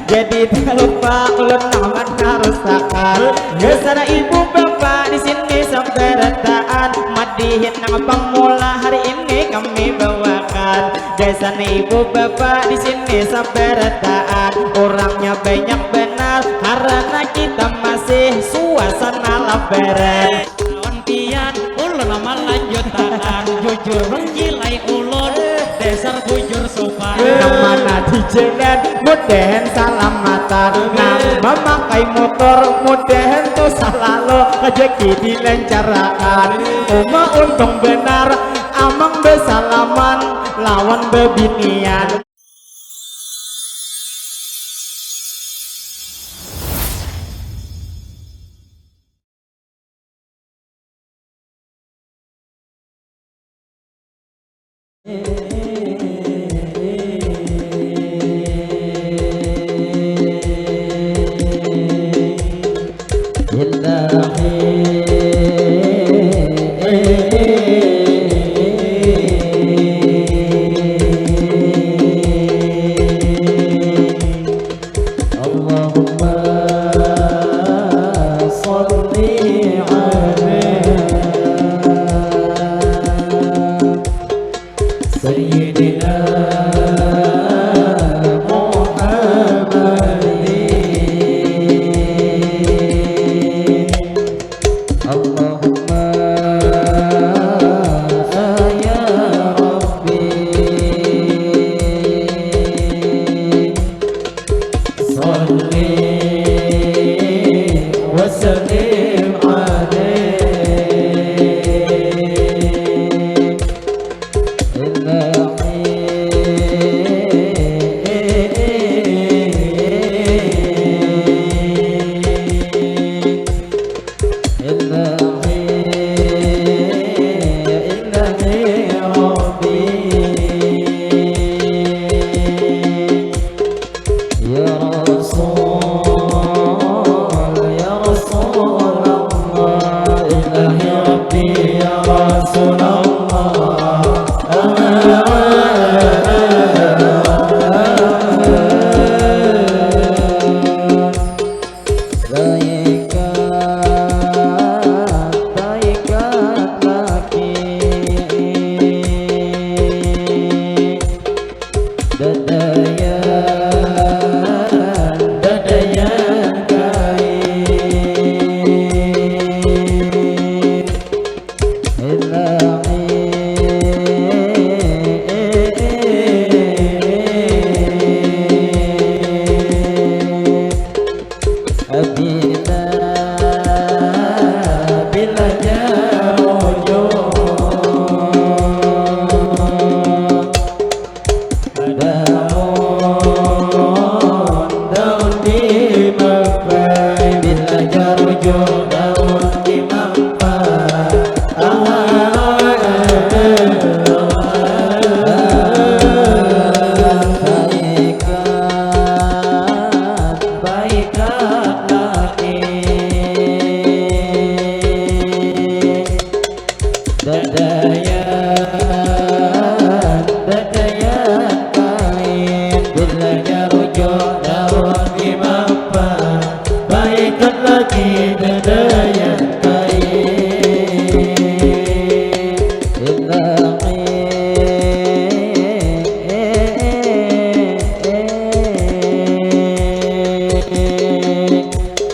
jadi tak lupa ulun naman harusakan. Kesana ibu bapak di sini sampai retaan, madihin nama pemula hari ini kami bawakan. Kesana ibu bapak di sini sampai retaan, orangnya banyak benar karena kita masih suasana laberen. Lawan pian ulun nama lanjutan, jujur menggilai ulun dasar bujur sopan. Namana di jalan mudahan salamatan, nang memakai motor mudahan tuh selalu rezeki dilancarkan. Uma untung benar amang besalaman lawan bebinian.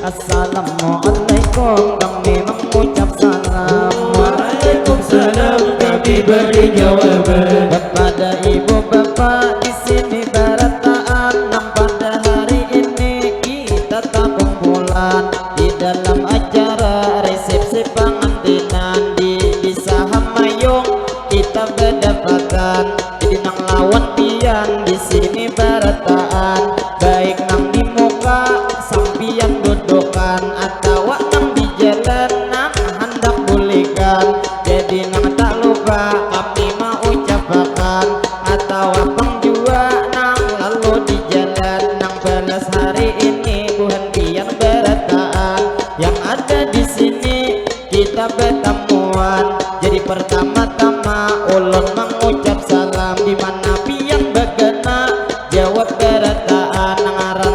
Assalamualaikum, kami mengucap salam. Waalaikumsalam, kami beri jawaban Kepada ibu bapak di sini berataan, yang pada hari ini kita tak kumpulan di dalam acara resepsi pengantinan di Desa Hamayung. Kita berdapatan jadi nang lawan pian di sini berataan, baik nang di muka sampian dudukan atau nang di jalan nang hendak bolehkan. Jadi nang tak lupa kami mau ucapkan, atau abang jua nang lalu di jalan nang balas hari ini bukan pian berataan. Yang ada di sini kita bertemuan, jadi pertama-tama ulun mengucap salam. Di mana pian bagana jawab berataan, nangaran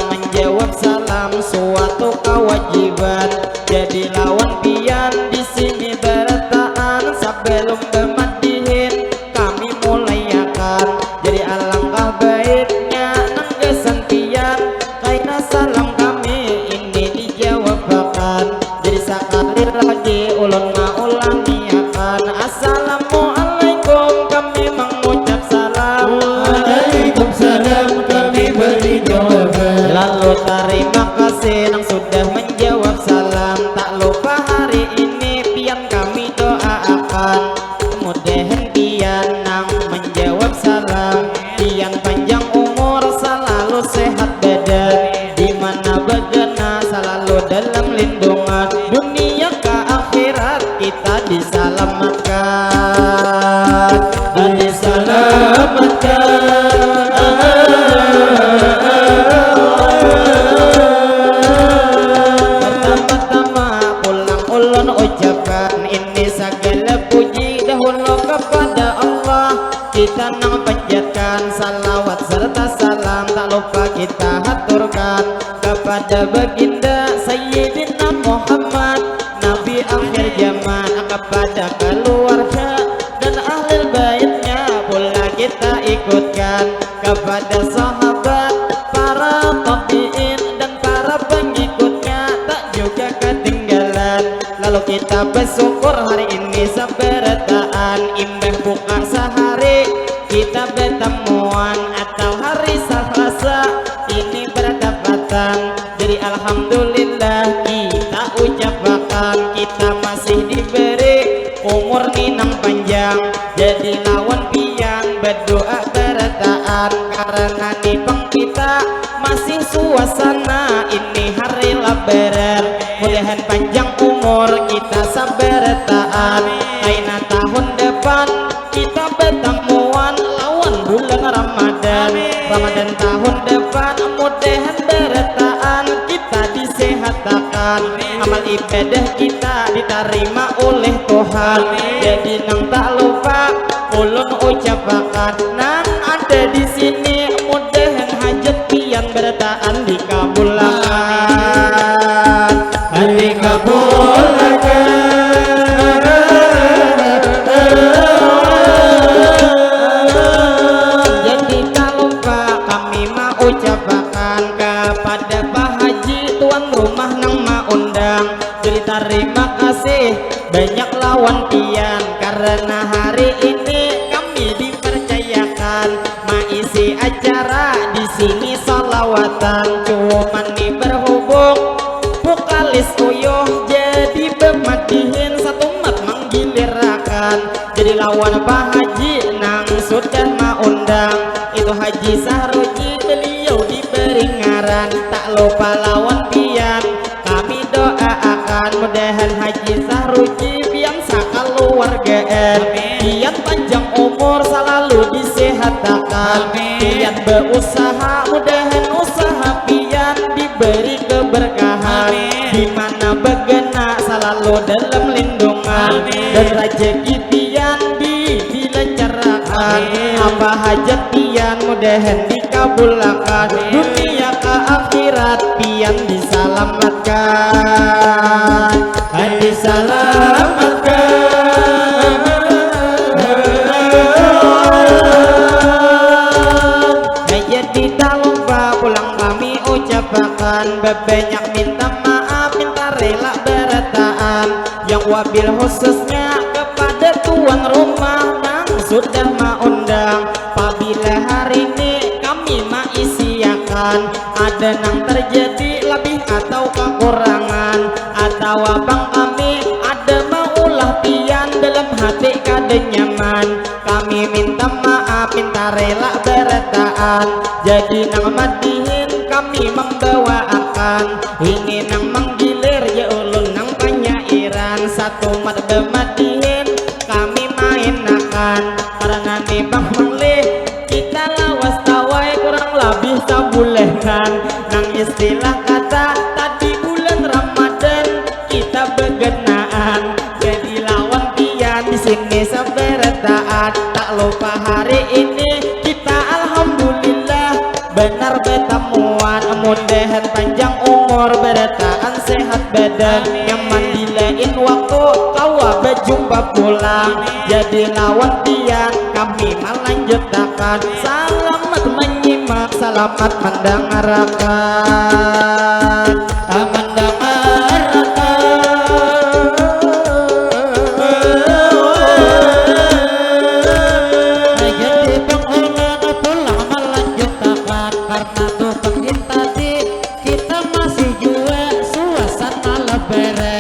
selalu dalam lindungan, dunia ke akhirat kita diselamatkan, diselamatkan. Pertama-tama pulang ulun ucapkan ini segala puji dahulu kepada Allah. Kita nang panjatkan salawat serta salam, tak lupa kita haturkan kepada baginda Sayyidina Muhammad, Nabi akhir zaman, kepada keluarga dan ahli baitnya pula kita ikutkan, kepada sahabat, para tabi'in dan para pengikutnya tak juga ketinggalan. Lalu kita bersyukur hari ini seberataan imbah buka sehari kita bertemuan, atau hari Selasa ini berdapatan. Jadi alhamdulillah kita ucapkan kita masih diberi umur ninang panjang, jadi lawan pian berdoa berataan karena nipang kita masih suasana ini hari lebaran. Mudahan panjang umur kita sabarataan, aina tahun depan kita bertemuan lawan bulan Ramadan. Ramadan tahun depan mudahan berataan kita disehatkan, amal ibadah kita diterima oleh Tuhan. Jadi nang tak lupa ulun ucapkan nang ada di sini mudahan hajat pian berataan dikabulkan, dikabulkan. Jadi tak lupa kami mau ucapkan kepada Pak Haji tuan rumah nang maundang, jadi terima kasih banyak lawan pian karena hari ini kami dipercayakan mengisi acara di sini salawatan. Cuman nih berhubung vokalis uyuh jadi pematihin satu mat menggilirakan, jadi lawan Pak Haji nang sudah maundang itu Haji Sahroji, beliau diberi ngaran. Tak lupa lawan pian kami doakan mudahan Haji Sahroji pian sakaluargaan pian panjang umur selalu disehatkan, pian berusaha mudahan usaha pian diberi keberkahan, dimana begena selalu dalam lindungan dan rezeki pian dilancarkan, apa hajat pian mudahan dikabulkan, dunia ke akhirat pian diselamatkan, diselamatkan. Jadi tak lupa pulang kami ucapkan banyak minta maaf, minta rela berataan, yang wabil khususnya kepada tuan rumah nang sudah maundang. Apabila hari ini kami maisiakan ada nang terjadi lebih atau kekurangan, atau abang kami ada maulah pian dalam hati kada nyaman, kami minta maaf minta rela berataan. Jadi nang madihin kami membawakan ini nang menggilir ya ulun nang penyairan satu mat bemadihin kami mainakan karena nih bang menglih kita lawas tawai kurang lebih sabulehan nang istilah kata tadi bulan Ramadan kita begenaan, jadi lawan pian di sini sabarataan. Tak lupa hari ini kita alhamdulillah benar bertemuan, mudahan panjang umur berataan sehat badan, nyaman di lain waktu kawa berjumpa pulang. Jadi lawan pian kami melanjutkan, selamat menyimak selamat mendengarkan,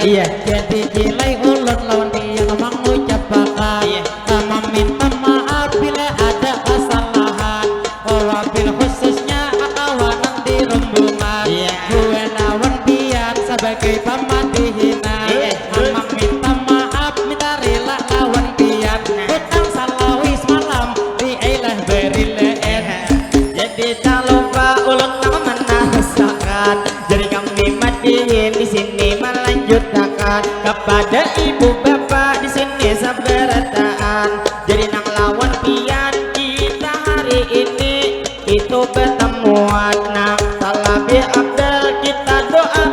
iya, jadi jilai ulun lawan dia ngomong ucapakan, sama minta maaf bila ada kesalahan, wabil khususnya kawanan di rombongan, gue lawan pian sebagai sebagai pamadihinan amang minta maaf minta rela lawan pian utang salawis malam di ailah berileen. Jadi tak lupa ulun nama menasakan, jadi kami madihin di sini melanjutkan kepada ibu bapak di sini sabarataan. Jadi nang lawan pian kita hari ini itu pertemuan nang talabi abdal kita doa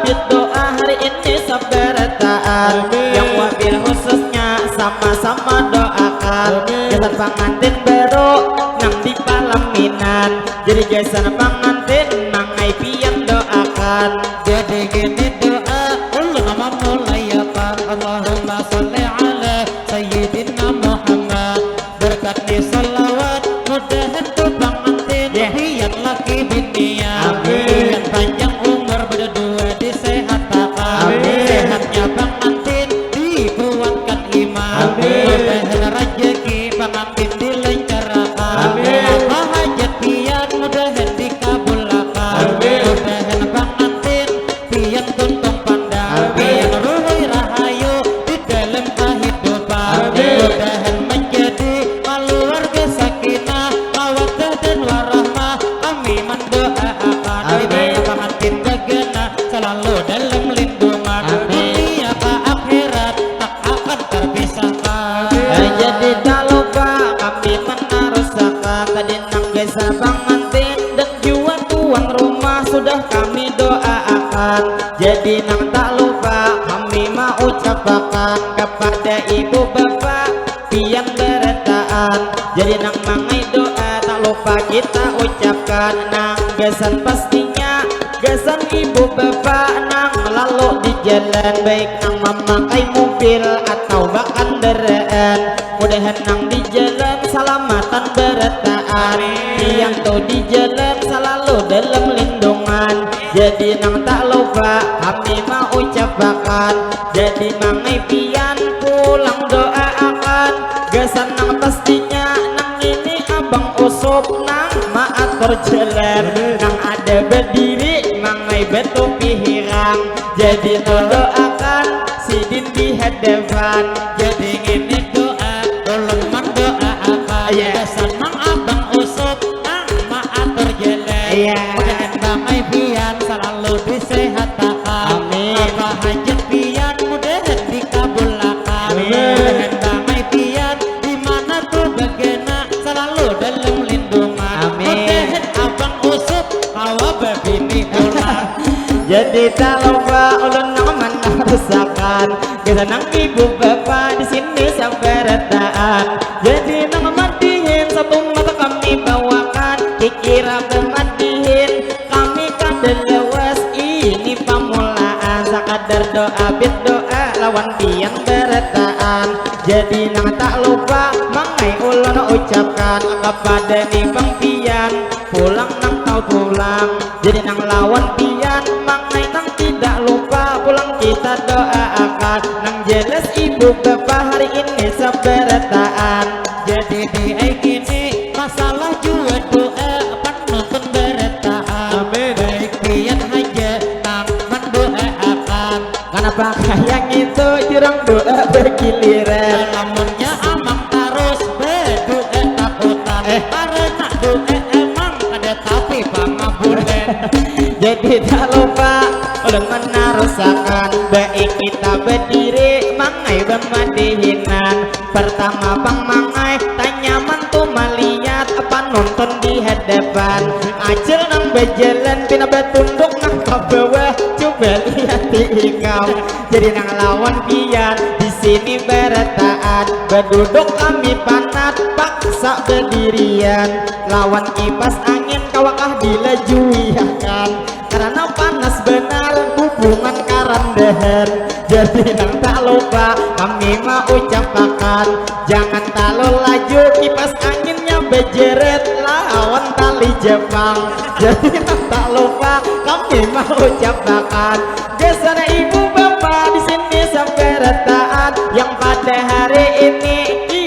hari ini sabarataan. Yang wabil khususnya sama-sama doakan jasad pengantin baru nang di palaminan. Jadi jasad pengantin mangai pian doakan. Jadi gini doa ulun nama mulayakan Allahumma sholli ala sayyidina Muhammad berkat ni salawat mudahan tu pengantin pian laki binian pian panjang umur berdua disehatkan sehatnya pengantin dikuatkan iman mudahan rezeki pengantin dilancarkan apa hajat pian mudahan dikabulkan mudahan pengantin pian tuntung pandang pian ruhai rahayu di dalam kehidupan mudahan menjadi keluarga sakinah mawaddah dan warahmah. Kami mendoakan dimana pengantin gegana selalu dalam lindungan dunia ke akhirat tak akan terpisahkan. Jadi tak lupa kami menarusakan tadi nang desa pengantin dan juga tuan rumah sudah kami doakan. Jadi nang tak lupa kami mau ucapkan kepada ibu bapak pian berataan. Jadi nang mangai doa tak lupa kita ucapkan nang gesan pastinya gesan ibu bapak nang lalu di jalan baik nang memakai mobil atau bahkan kendaraan mudahan nang di jalan salamatan berataan yang tuh di jalan selalu dalam lindungan. Jadi nang tak lupa kami mau ucapkan jadi mangai pian pulang doa akan gesan nang pastinya nang ini abang usop nang maatur jalan nang ada berdiri mangai betul pihirang. Jadi doakan sidin di hadapan. Jadi ini doa ulun mendoa akan gesan nang abang usop nang maatur jalan mudahan damai pian selalu disehatkan apa hajat pian mudahan dikabulkan mudahan damai pian dimana tuh begena selalu dalam lindungan mudahan abang usop hawa babini pulang. Jadi tak lupa ulun nang menarusakan gesan nang ibu bapak di sini sabarataan. Jadi nang madihin satu mata kami bawakan dikira bermadihin kami kada lewas ini pamulaan sakadar doa bit doa lawan pian berataan. Jadi nang tak lupa mangai ulun ucapkan kepada ni bang pian pulang nang tau pulang. Jadi nang lawan pian mangai nang tidak lupa pulang kita doakan nang jelas ibu bapak hari ini sabarataan. Jadi di gini masalah juga doa penonton berataan baik pian aja nang mendoakan Kenapa yang itu jurang doa bergiliran lamunnya amang terus berdoa takutan karena doa emang ada tapi pangabulan. Jadi tak lupa ulun menarusakan baik kita berdiri mangai bermadihinan. Pertama bang mangai tanya mantu malihat apa nonton di hadapan acil nang berjalan pina betunduk nang ke bawah coba lihat ikam. Jadi nang lawan pian di sini berataan berduduk kami panat paksa berdirian lawan kipas angin kawakah dilajuiakan karena panas benar hubungan karandahan. Jadi nang tak lupa kami mau ucapkan jangan terlalu laju kipas anginnya bejeret lawan tali Jepang. Jadi nang tak lupa kami mau ucapkan gesan ibu bapak di sini sabarataan yang pada hari ini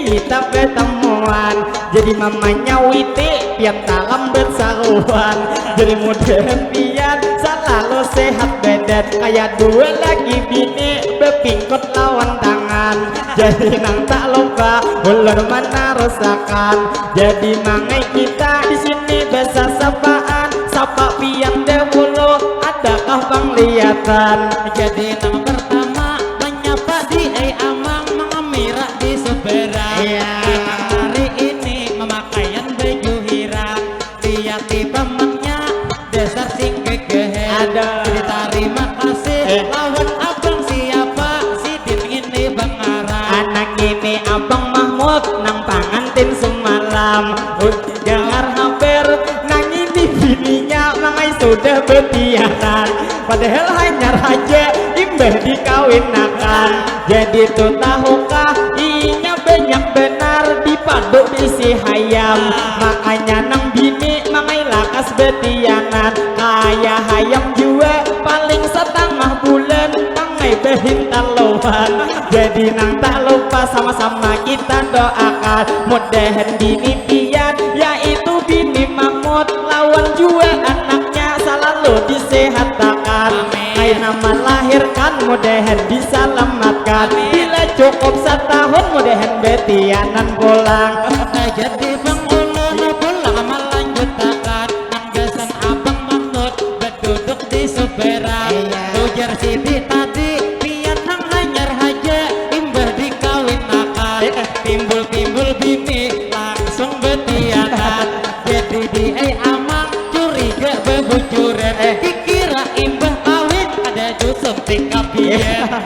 kita pertemuan. Jadi mamanya Witi pian talam bersaruan. Jadi mudahan pian selalu sehat badan kayak dua lagi bini bepingkot lawan tangan. Jadi nang tak lupa ulun mana rusakan. Jadi mangai kita di sini besa sapaan, sapa piang dewulo adakah penglihatan. Jadi nang pertama menyapa di amang mengemira di Seberang. Hari ini memakaian baju hirang, dia tiba maknya dasar sing gegehe. Terima kasih lawan abang siapa si Din ini Bang Arang. Anak ini abang Mahmud nang pangantin semalam. Dengar hampir nang ini bininya mangai sudah berkhianat. Padahal hanya raja imbah dikawinakan. Jadi tuh tahukah inya banyak benar dipaduk isi hayam. Makanya nang bini mangai lakas berkhianat. Kaya hayam juga paling setengah bulan mangai behintal lohan. Jadi nang tak lupa sama-sama kita doakan mudahan bini pian yaitu bini Mahmud lawan juga anaknya selalu disehatkan. Hai nama lahirkan mudahan diselamatkan. Bila cukup setahun mudahan betianan pulang. Jadi Bang Ulun pulang melanjutkan anggasan abang Mahmud berduduk di Seberang. Ujar Siti tadi pian nang hanyar haja imbah dikawinakan. Timbul-timbul bini langsung betianan. Jadi di amang curiga bebujuran. Dikira imbah kawin ada jusum tingkap biar.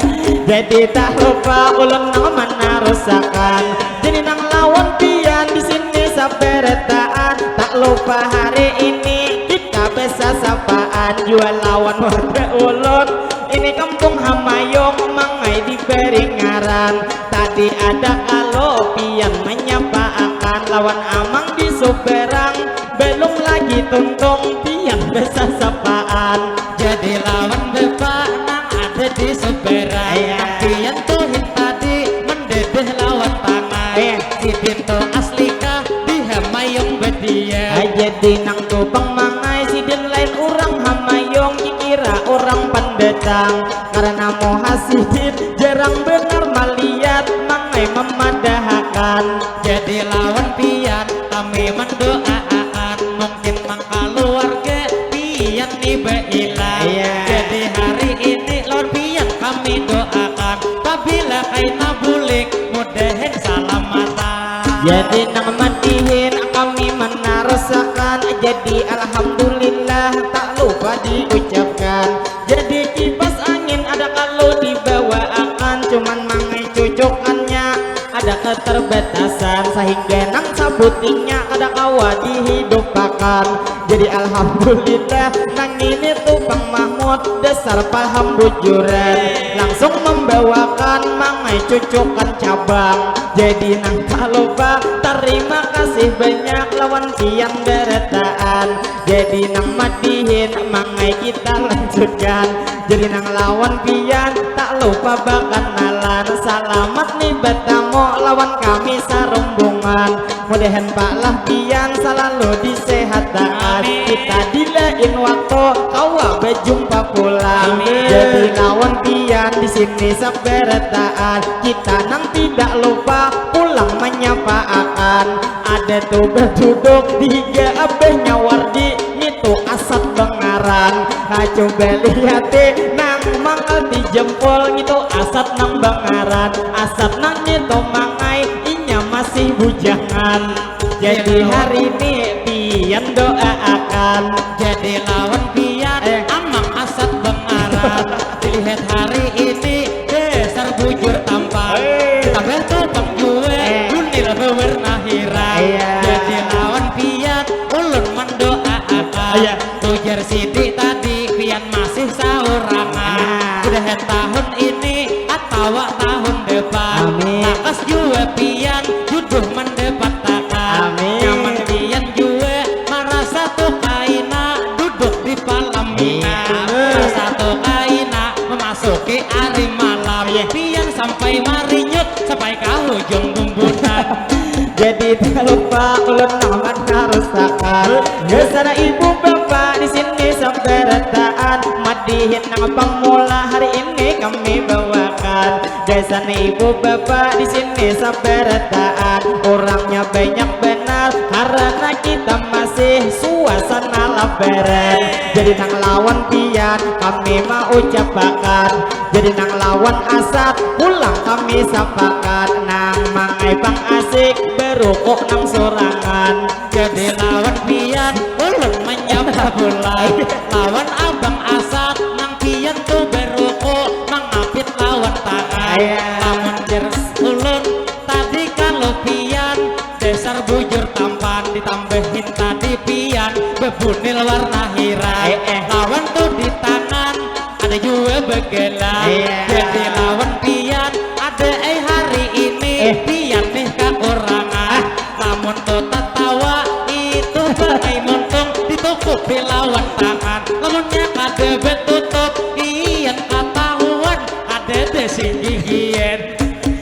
Jadi tak lupa ulun nang mana rusakan. Jadi nang lawan pian di sini saberetaan. Tak lupa hari ini kita besa sapaan. Jual lawan warga ulun ini kampung Hamayong mangai diberi ngaran. Tadi ada kalau pian menyapa akan lawan amang di Seberang. Belum lagi tuntung pian besa sapaan. Jadi lawan bepa nang ada di Seberang. Pian tuhin tadi mendedeh lawan tangan. Si Dinto aslika di Hamayong bedia. Jadi nang tupang mangai si Din lain orang Hamayong dikira orang pendetang. Karena muhasidin jarang benar melihat mangai memadahakan. Jadi lawan pian kami mendoakan mungkin mang keluarga pian nih beilah. Jadi hari ini lawan pian kami doakan apabila kaina bulik mudahan salamatan. Jadi nang matihin kami menarusakan. Jadi alhamdulillah tak lupa diucapkan. Jadi kipas angin ada kalau dibawa akan cuman mangai cucukannya ada keterbatasan sehingga nang sabutinya ada kawa dihidupakan. Jadi alhamdulillah nang ini tuh Bang Mahmud dasar paham bujuran langsung membawakan mangai cucukan cabang. Jadi nang tak lupa terima kasih banyak lawan pian beretaan. Jadi nang matihin mangai kita lanjutkan. Jadi nang lawan pian tak lupa bahkan nalan. Selamat nih bertamu lawan kami sarumbungan. Mudahan Pak lah pian selalu disehatkan. Kita di lain waktu kawa berjumpa pulang. Jadi lawan pian di sini saberetaan. Kita nang tidak lupa pulang menyapa akan. Ada tuh berduduk tiga abahnya Wardi itu asat Bangaran. Coba lihat nang mangal di jempol itu asat nang Bangaran. Asat nang itu mangai inya masih bujangan. Jadi hari ini pian doakan. Jadi lawan pian amang asat Bangaran. Dilihat hari ini dasar bujur tampan. Tambah topang jue dunil berwarna hirang. Jadi lawan pian ulun mendoakan. Tujar Siti tadi pian masih saurangan. Mudahan tahun ini atau tahun depan nakas jue pian juduh mendapat takkan. Nyaman pian jue merasa tuh kaina duduk di palembina. Satu kaina memasuki hari malam. Pian sampai marinyut sampai ke ujung bumbunan. Jadi tak lupa ulun nama narusakan. Kesana ibu bapak di sini sampai retaan. madihin nang pemula hari ini kami bawakan. Desa ibu bapak di sini sabarataan, orangnya banyak benar karena kita masih suasana lebaran. Jadi nang lawan pian kami mau ucapakan, jadi nang lawan asat pulang kami sapakan. Nang mangai bang asik berukuk nang sorangan, Jadi lawan pian ulun menyapa bulan, lawan abang asat nang pian tuh beruko mengapit lawan tangan. Lamun jeres ulun tadi kalau pian dasar bujur tampan ditambahin tadi pian bebunil warna hiram. Lawan tuh di tangan ada juga begelai. Jadi lawan pian ada hari ini pian nih kekurangan. Lamun tuh tertawa itu bagai muntung ditukupi lawan tangan. Lamunnya kada betutup iyan ketahuan ada desing gigian.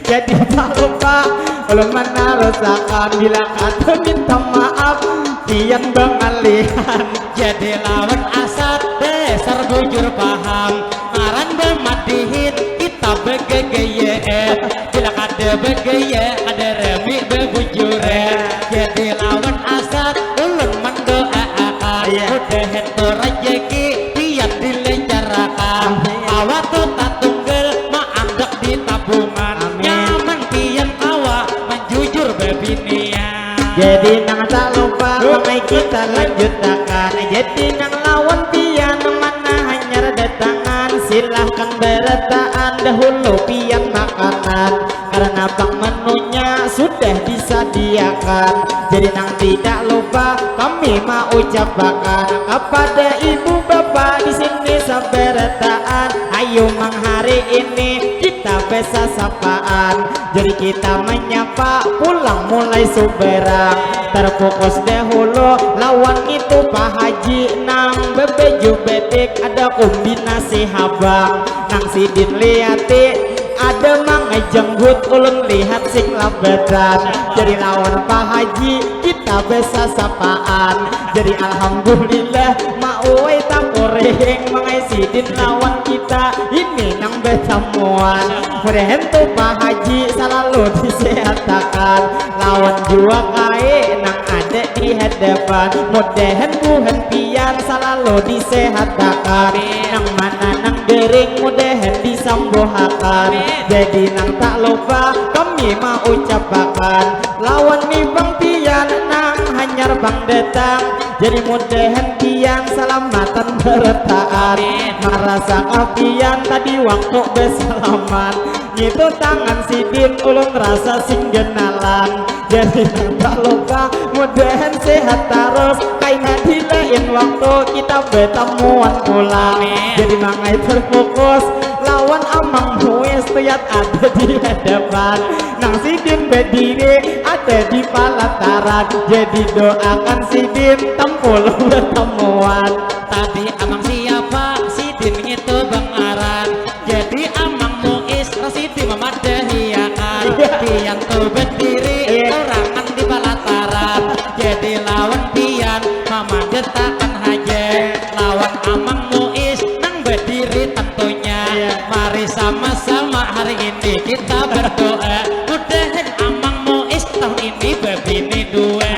jadi tak lupa ulun menarusakan bila kata minta maaf pian bang alihan. Jadi lawan asat dasar bujur paham ngaran bermadihin kita begegeye. Bila kada begeye ada remi bebujure. Jadi lawan asat ulun mendoakan mudah itu rejeki pian dilencarakan. Awak tuh tak tunggal maandak di tabungan. Nyaman pian awak menjujur bebinian. Jadi nang tak lupa mengai kita lanjutakan. Jadi nang lawan pian mana hanya datangan, silahkan beretaan dahulu pian makanan karena bang menunya sudah disediakan. Jadi nang tidak lupa kami mau ucapkan kepada ibu bapak di sini saberetaan. Ayo mang hari ini kita bisa sapaan, jadi kita menyapa pulang mulai suberang. Terfokus dahulu lawan itu Pak Haji nang bebeju betik ada kombinasi habang. Nang sidin liati ada mangai jenggut ulun lihat sing labedan. Jadi lawan Pak Haji kita bisa sapaan. Jadi alhamdulillah mau tak koreng mangai sidin lawan kita ini nang besamuan. Mudahan tuh Pak Haji selalu disehatkan, lawan jua kae nang ada di hadapan. Mudahan buhan pian selalu disehatkan, nang mana nang dering mudahan disambuhakan. Jadi nang tak lupa kami mau ucapkan lawan nih bang pian nang hanyar bang datang. Jadi mudahan pian selamatan bertaan, merasa kapian tadi waktu bersalaman itu tangan sidin ulun rasa sing genalan. Jadi nang tak lupa mudahan sehat terus kaina di lain waktu kita bertemuan pulang. Jadi mangai terfokus lawan amang muis tuyat ada di hadapan, nang sidin berdiri ada di palataran. Jadi doakan sidin tempul bertemuan. Tadi amang siapa sidin itu bang aran. Jadi amang muis sidin memadahiakan. Pian tuh berdiri orangan di palataran. Jadi lawan pian mama getakan haja. Lawan amang muis nang berdiri tentunya. Mari sama-sama hari ini kita berdoa mudahan amang muis tahun ini bebini dua.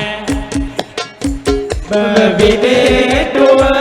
Bebini dua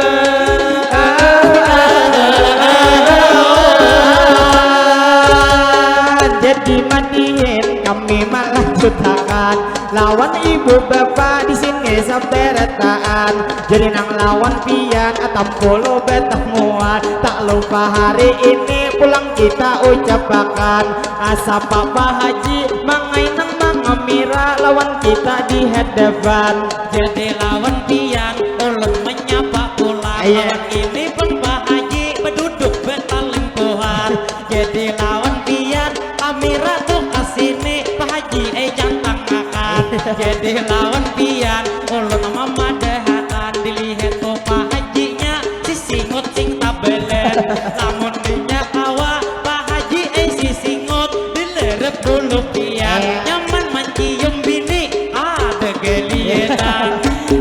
jadi madihin kami malah jutakan lawan ibu bapak di sini saberetaan. Jadi nang lawan pian atam polo betah muat. Tak lupa hari ini pulang kita ucapakan asa Papa Haji mangai nang mangamira lawan kita di hadapan. Jadi lawan pian ulun menyapa pulang. Lawan ini pun Pak Haji berduduk betalingkuhan. Jadi lawan pian kamera tuh kesini Pak Haji jantang akan. Jadi lawan pian ulun mama dehakan dilihat tuh Pak Hajinya si singut sing tabelen. Namun minyak awa Pak Haji si singut dilerep dulu pian. Nyaman mencium bini ada gelietan.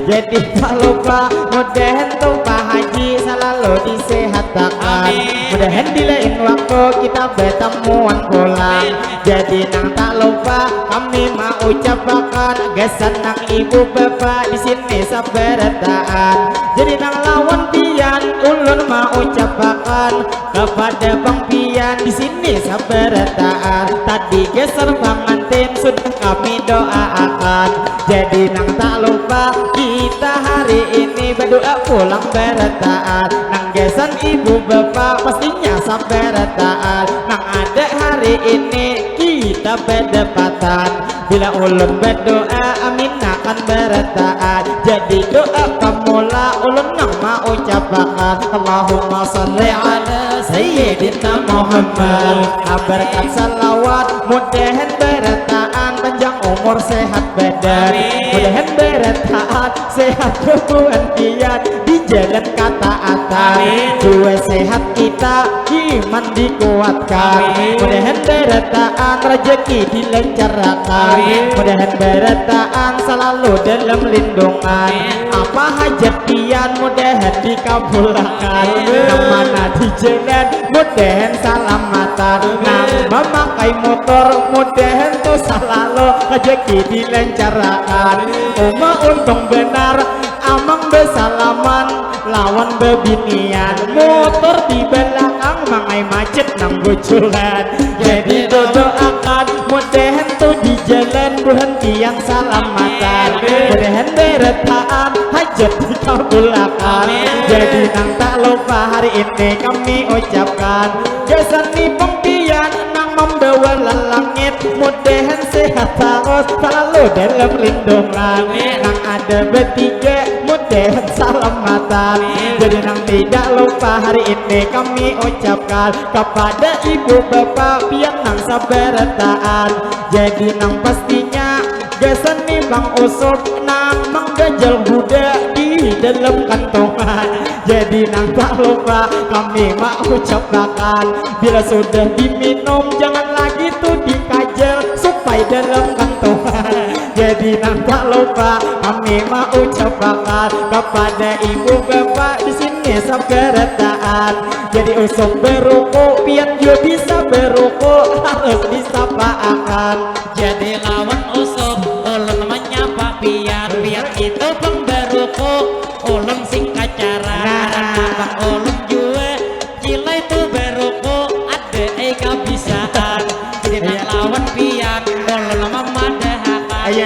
Jadi tak lupa mudahan tuh Pak Haji selalu disehatkan. beratakan. Mudahan di lain waktu kita bertemuan pulang. Jadi nang tak lupa kami mau ucapkan gesan nang ibu bapak di sini sabarataan. Jadi nang lawan pian ulun mau ucapkan kepada Bang Pian di sini sabarataan. Tadi geser pengantin sudah kami doakan. Jadi nang tak lupa kita hari ini berdoa pulang berataan. Nang gesan ibu bapak pastinya sabarataan. Nang ada hari ini kita berdepatan. Bila ulun berdoa amin akan berataan. Jadi doa pemula ulun nang mau ucapkan Allahumma sholli ala Sayyidina Muhammad. Berkat salawat mudahan berataan panjang umur sehat badan. Mudahan berataan sehat hubungan kiat di jalan ketaatan. Dua sehat kita iman dikuatkan. Mudahan berataan rezeki dilancarkan. Mudahan berataan selalu dalam lindungan. Apa hajat pian mudahan dikabulkan. Yang mana di jalan mudahan salamatan. Nang memakai motor mudahan tuh selalu rezeki dilancarkan. Uma untung benar amang bersalaman lawan bebinian. Motor di belakang mangai macet nang bocoran. Jadi doakan mudahan tuh di jalan berhentian salamatan. Mudahan berataan hajat dikabulkan. Jadi nang tak lupa hari ini kami ucapkan gesan ni pengpian nang membawa langit. Mudahan sehat terus selalu dalam lindungan. Nang ada bertiga mudahan salamatan. Jadi nang tidak lupa hari ini kami ucapkan kepada ibu bapak pian nang sabarataan. Jadi nang pastinya gesan ni Bang Usop nang mengganjal budak di dalam kantongan. Jadi nang tak lupa kami mau ucapkan bila sudah diminum jangan lagi tuh dikajal supaya dalam kantongan. Jadi nang tak lupa kami mau ucapkan kepada ibu bapak di sini sabarataan. Jadi Usop berukuk pian juga bisa berukuk harus disapaakan. Jadi lawan Usop ulun menyapa pian. Pian itu pemberukuk ulun sing acara. Bang ulun juga gila itu berukuk ada kebiasaan. Jadi lawan pian ulun memadahakan.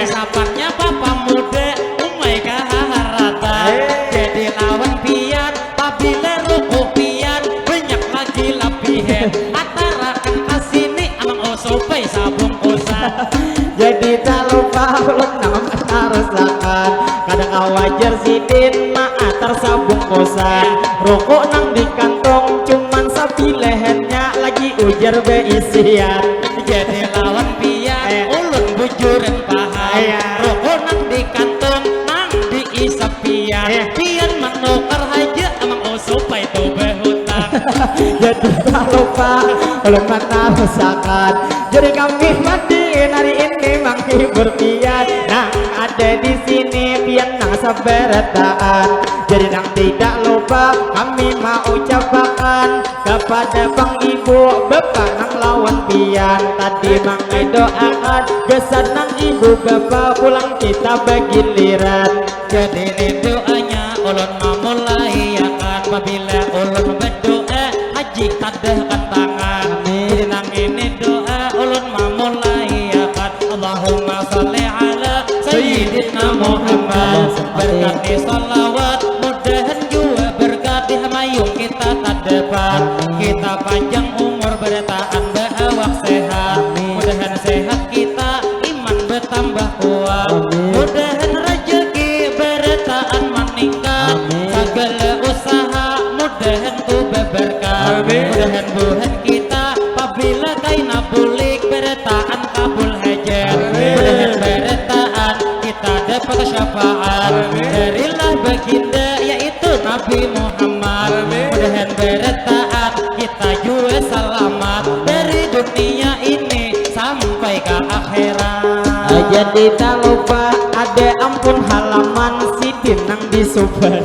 Saparnya papa muda umai kaharatan. Jadi lawan pian apabila rukuk pian banyak lagi lapihan. Atarakan kasini amang Usopai sabung kosan. Jadi tak lupa ulun nang rasakan kadang awajar sidin maa tersabung kosan. Rokok nang di kantong cuman sapi lehernya lagi ujar beisian. Jadi lawan pian ulun bujuran paham. Rokok nang di kantong nang diisap pian. Pian menukar haja amang Usopai itu berhutang. Jadi tak lupa ulun rasakan. Jadi kami mandiin hari ini menghibur pian nang ada di sini pian nang sabarataan. Jadi nang tidak lupa kami mau ucapkan kepada Bang Ibu bapak nang lawan pian. Tadi mangai doakan gesan nang ibu bapak pulang kita begiliran. Jadi ini doanya ulun memulai akan apabila ulun berdoa haji tadahkan tangan. Jadi nang ini doa ulun memulai akan Allahumma sholli ala Sayyidina Muhammad. Berkati salawat mudahan juga berkati hamayung kita tadepan. Kita panjang umur bertahan berawak sehat. Mudahan sehat kita iman bertambah kuat. Mudahan rezeki bertahan meningkat. Segala usaha mudahan ku berberkah. Mudahan buhan kita apabila kaina bulik bertahan kabul hajat. Mudahan bertahan kita dapat syafaat darilah baginda yaitu Nabi Muhammad. Mudahan bertahan kita juga selamat dari dunia ini sampai ke akhirat. Jadi tak lupa ada ampun halaman sidin nang di Subang.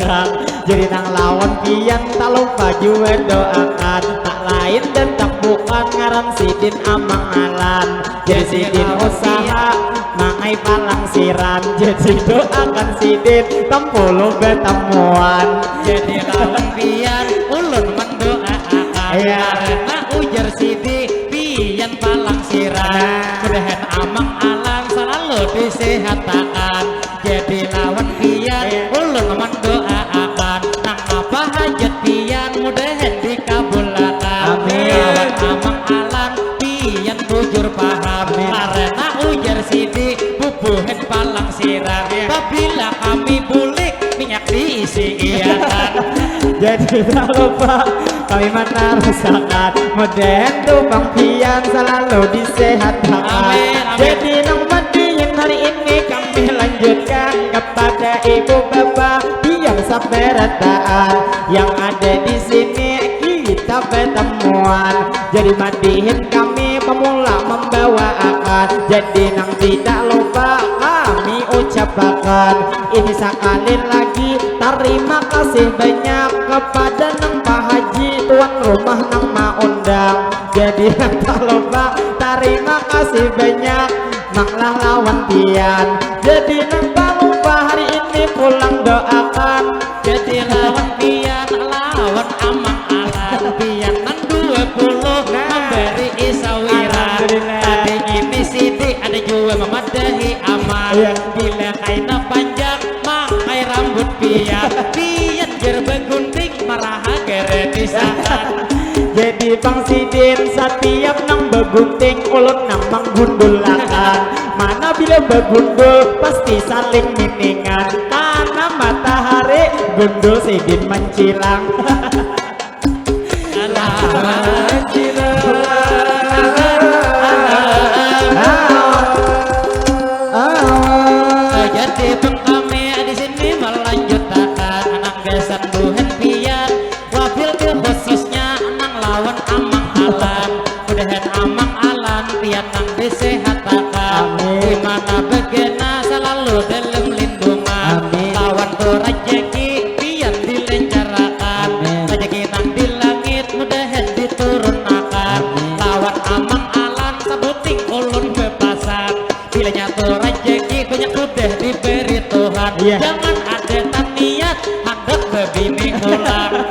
Jadi nang lawan Pian tak lupa juga doakan, tak lain dan tak bukan ngaran Sidin Amang Alan. Jadi Sidin usaha mangai palang siran, jadi doakan Sidin tempuluh betemuan. Jadi lawan pian ulun mendoakan, karena ujar Sidi pian palang siran, mudahan Amang Alan selalu disehatkan. Jadi lawan pian ulun mendoakan, nang apa hajat pian mudahan dikabulkan. Lawan Amang Alan pian bujur paham, karena ujar Sidi bubuhan palang siran. Apabila kami bulik minyak diisi iatan. Jadi tak lupa kami menarusakan, mudahan tumpang pian selalu disehatkan. Jadi nang mandiin hari ini kami lanjutkan kepada ibu bapak pian saberataan yang ada di sini kita bertemuan. Jadi mandiin kami pemula membawa akan, jadi nang tidak lupa kami ucapkan ini sekali lagi terima kasih banyak kepada nang Pak Haji tuan rumah nang maundang. Jadi nang tak lupa terima kasih banyak nanglah lawan pian. Jadi nang tak lupa hari ini pulang doakan. Jadi lawan pian lawan Amang Alan, pian nang 20 memberi isawiran. Tadi ini Sidi ada juga memadahi aman. Bila kaina panjang makai rambut pian, pian gerbegunting marah gere disakan. Jadi Bang Sidin setiap nang begunting ulun nang menggundulakan. Mana bila begundul pasti saling miningan, karena matahari gundul Sidin mencilang. Jadi kami di sini melanjutkan anak gesan buhen pian, wabil khususnya nang lawan Amang Alan, mudahan Amang Alan pian nang disehatkan, dimana begena selalu dalam lindungan. Lawan tu rejeki pian dilencarakan, rejeki nang di langit mudahan diturunkan. Lawan Amang Alan sebuting ulun bepasan, bila nyatu rejeki banyak udah diberi Tuhan. Jangan ada niat hendak bebini ulang.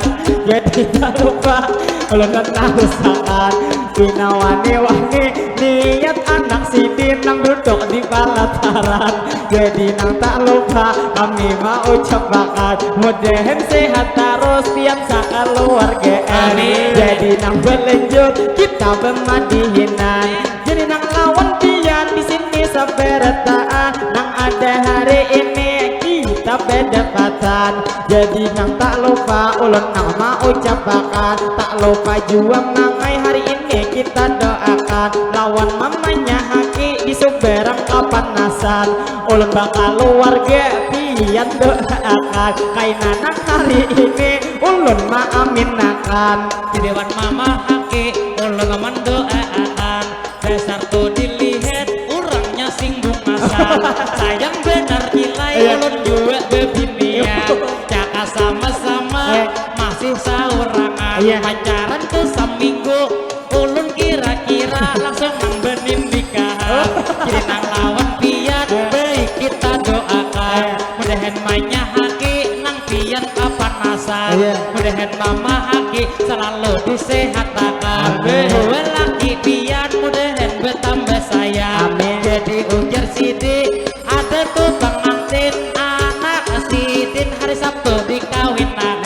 Jadi tak lupa ulun menarusakan wangi niat anak Sidin nang duduk di pelataran. Jadi nang tak lupa kami mau ucapkan mudahan sehat terus pian sakeluargaan. Jadi nang berlanjut kita bermadihinan, jadi nang lawan pian di sini saberataan, nang ada hari ini kita berdapatan. Jadi nang tak lupa ulun nang mau ucapkan, tak lupa juga mangai hari ini kita doakan lawan mamanya Haki di Sumberang kapanasan. Ulun bakal keluarga pian doakan kaina nang hari ini ulun maaminakan. Di dewan mama Haki ulun mendoakan, dasar tu dilihat orangnya singgung asal. Sayang benar nilai ulun juga bebinian, caka sama-sama masih saurangan. Pacaran tuh seminggu ulun kira-kira langsung nang benim nikahan. Jadi nang lawan pian baik kita doakan, mudahan mainnya Haki nang pian kapanasan, mudahan mama Haki selalu disehatkan. Gue laki pian mudahan bertambah sayang. Jadi ujar Sidi ada tuh pengantin anak Sidin hari Sabtu dikawinkan.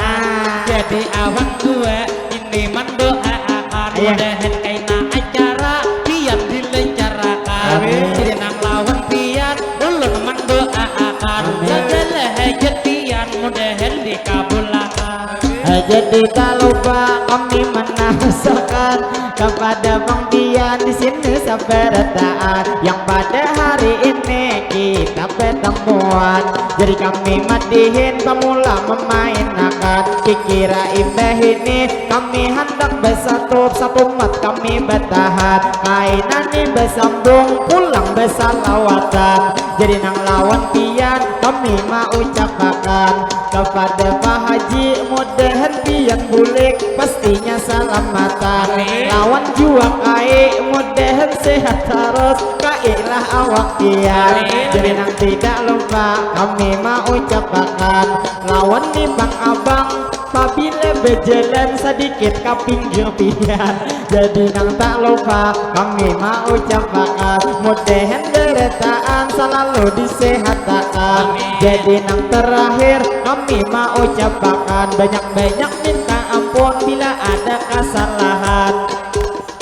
Jadi awan gue ini mendoakan, mudahan kaina acara pian dilencarakan. Jadi nang lawan pian ulun mendoakan, segala hajat pian mudahan dikabulkan. Jadi tak lupa kami menarusakan kepada Bang Pian di sini saberataan yang pada hari ini kita pertemuan. Jadi kami madihin pemula memainkan. Kikira imbah ini kami hendak bersatu, satu mat kami bertahan. Kainan ini bersambung pulang bersalawatan. Jadi nang lawan pian kami mau ucapkan kepada Pak Haji, mudahan pian bulik pastinya selamatan. Lawan juang kai mudahan sehat terus, kailah awak pian. Jadi nang tidak lupa kami mau ucapkan lawan nih bang abang apabila berjalan sedikit ke pinggir pian. Jadi nang tak lupa kami mau ucapkan mudahan deretaan selalu disehatkan. Jadi nang terakhir kami mau ucapkan banyak-banyak minta ampun bila ada kesalahan.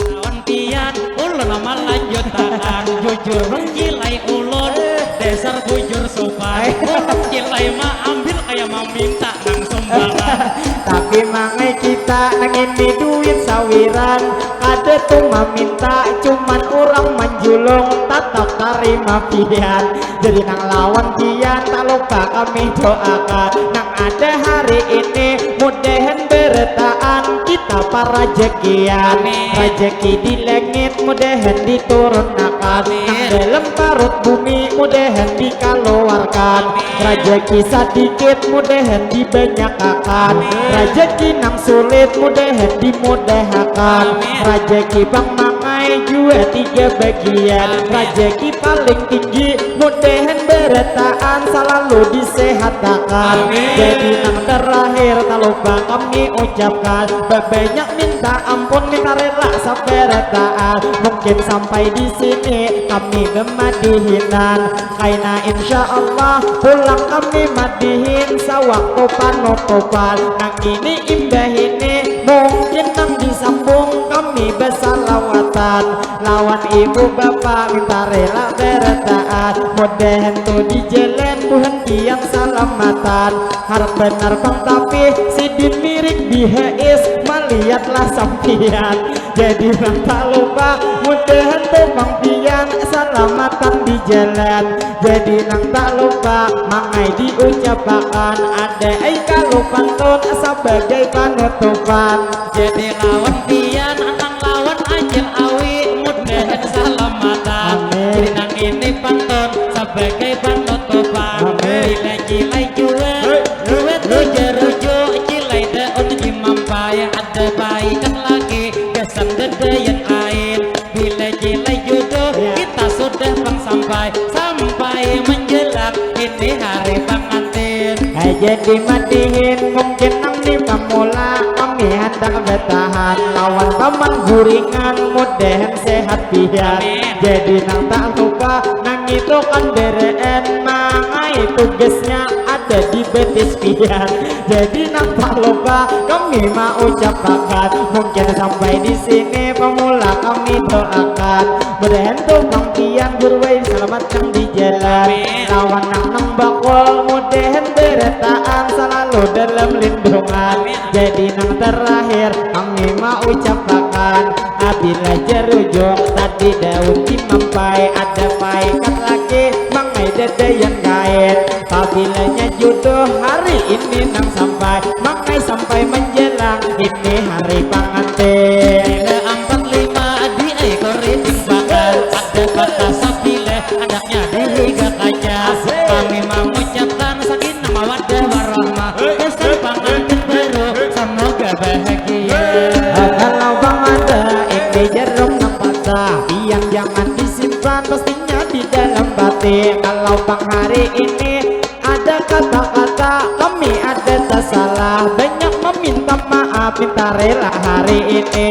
Lawan pian ulun nama lanjutan jujur menggilai ulun dasar bujur sopan. Ulun gilai mah ambil kayak mau minta nang sumbangan. Tapi mangai kita nang ini duit sawiran, ada tuh minta cuman orang menjulung tetap terima pian. Jadi nang lawan pian tak lupa kami doakan nang ada hari ini mudahan bertaan kita para rezekian. Rezeki di langit mudahan diturunkan, nang dalam parut bumi mudahan dikeluarkan. Rezeki sedikit mudahan dibanyakan, rezeki nang sulit mudahan dimudahkan. Rezeki bang mangai juga 3 bagian, rezeki paling tinggi mudahan bertaan selalu disehatkan. Jadi nang terakhir tak lupa kami ucapkan banyak minta ampun minta rela saberataan. Mungkin sampai di sini kami gemadihinan, karena insya Allah pulang kami madihin sewaktu panutupan. Nang ini imbah ini mungkin nang disambung kami bersalawatan. Lawan ibu bapak minta rela berataan, mudahan tuh di jalan buhentian salamatan. Harap benar bang tapi sidin mirik bihais melihatlah sampian. Jadi bang tak lupa mudahan tuh bang pian salamatan di jalan. Jadi nang tak lupa mangai diucapkan ada kalau pantun sebagai penutupan. Jadi lawan pian nang lawan anjir awi mudahan salamatan. Jadi nang ini pantun sebagai penutupan. Gilai jual duit rujuk gilai daun jimampai ada baikan lagi kesan dedayan air. Bila gilai jodoh kita sudah bang sampai menjelang ini hari pengantin. Jadi madihin mungkin nang di pemula kami hendak bertahan. Lawan paman guringan mudahan sehat pian. Jadi nang tak lupa nang itu kan beren mangai tugasnya ada di betis pian. Jadi nang tak lupa kami mau ucapkan mungkin sampai di sini pemula kami doakan mudahan tuh bang pian gurway selamat yang di jalan. Lawan nang bakul mudahan berataan selalu dalam lindungan. Jadi nang terakhir kami mau ucapkan apabila jerujuk tadi daun dimampai ada paikat lagi mangai dedayan kain. Apabila jodoh hari ini nang sampai mangai sampai menjelang ini hari pengantin. Bila 45 di ekor riting bakal ada kata sabile anaknya dihiga kaca. Kami mengucapkan sakinah mawaddah warahmah kesan pengantin baru semoga bahagia. Kalau bang ada ini jarum napasa pian jangan disimpan pastinya di dalam batin. Kalau bang hari ini ada kata-kata kami ada tak salah banyak meminta maaf minta rela hari ini.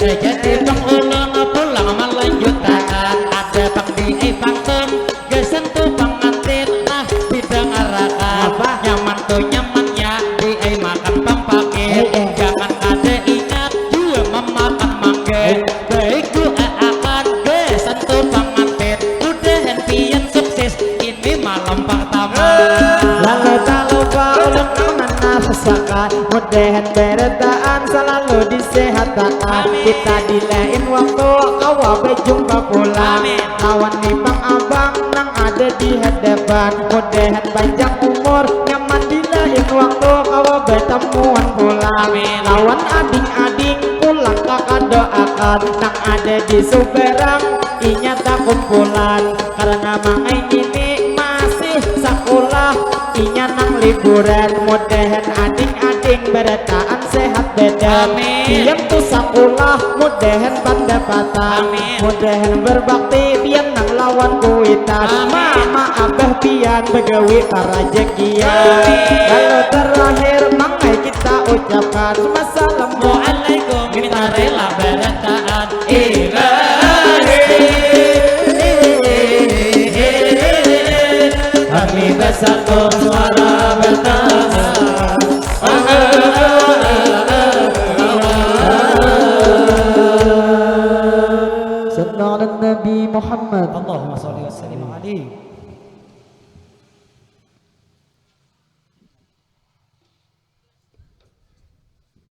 Jadi bang ulun pulang melanjutkan ada bang di pantun gesen tuh pengantin nah bidang arakan nyaman tuh nyamannya di makan pampake. Jangan ada ingat juga memakan mangga. Baik tuh akan gesen tuh pengantin udah hentian sukses ini malam pertama. Lalu tak lupa ulun amanah masakan, mudahan bertaan selalu disehatkan. Kita dilain waktu awal berjumpa pulang, lawan nih bang abang nang ada di hadapan. Mudahan panjang umur nyaman dilain waktu awal bertemuan pulang, lawan ading-ading pulang kakak doakan nang ada di Suberang inya tak kumpulan. Karena mangai ini masih sekolah inya nang liburan. Mudahan ading-ading berataan sehat badan, diam tuh sekolah mudahan pendapatan, mudahan berbakti biar nang lawan kuitan. Mama abah pian begawi parajekian. Kalau terakhir mangai kita ucapkan Assalamualaikum, kita rela berataan kami bersatu suara bertanya Sallallahu Nabi Muhammad. Allahumma sholli wa sallim alaihi.